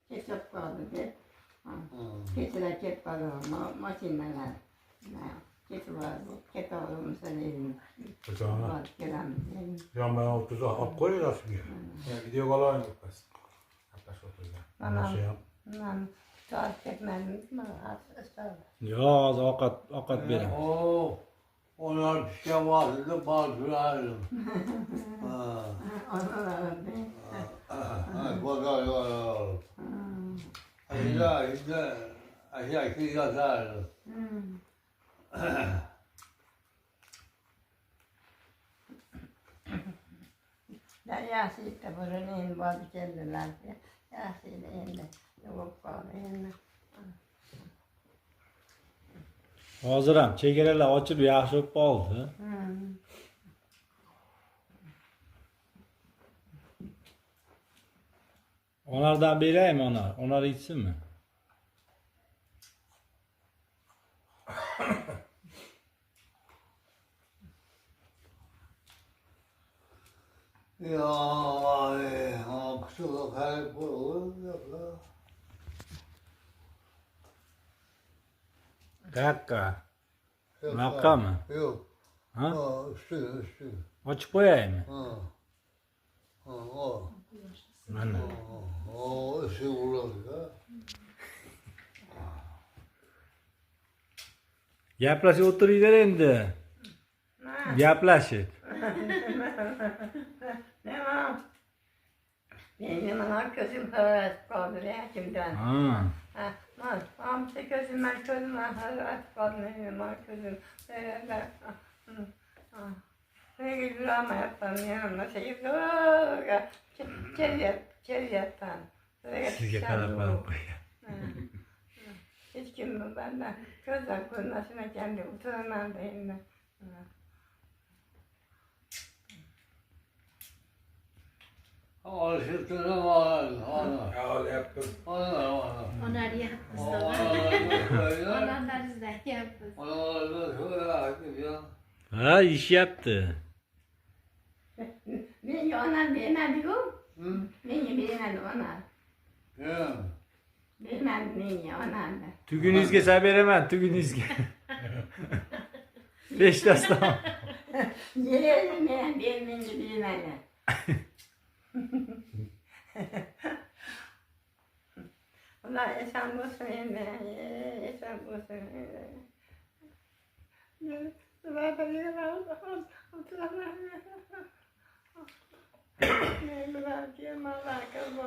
Ketchup kaldı de. Keçiler ket kaldı. Makineler. Ketchup var. Ket aldım sen Tamam. Kerem. Ya ben o tuzu hap koyuyorsun ya. Ya gidiyor kalan yok bas. Yaklaşık oturuyor. Anam. Şey yap. Anam. Tarif etmedim mi? Asla. Ya az akat berem. Oo, onlar bir şey vardı da bazılarım. Onlar Bakar var. Aşağı ki yazarım. Yaasiitta puhuin valtikelleläisiä. Yaasiin ennen. Yokkaan ennen. Hozir ham chegaralar ochib yaxshi bo'lib qoldi. Onlardan beraymi ona? Onlar içsinmi? Ya, kusura kaybolur. Dakika. Makka mı? Yok. Ha? Üstü. Açıp koyayım mı? O. Anne. O ışığı vurur. Gaplashib o'tiringlar endi. Gaplashib. Nima? Benim mana gözüm hararet kaldı ya kimden? Ha. Amca gözüm hararet kaldı benim gözüm. Ne güzel ama yaptım yanımda şey çeriyattan. Sizga qarab qo'ying. Hiç kim benden gözler koymasına kendi oturamam da endi. Alışıktığına var. Ya öyle yaptım. Onlar yapmış da var. Onlar bizden yapmış. Ha, iş yaptı. Beni onlar beğenmedi yok. Beni beğenmedi onlar. Beğenmedi beni onlar da. Tügünüzge sen beremem, tügünüzge. 5 tasdan. Yerim ben beğenmedi beğenmedi. Ulan esen bulsun esen bulsun. Ben ne bileyim Allah kız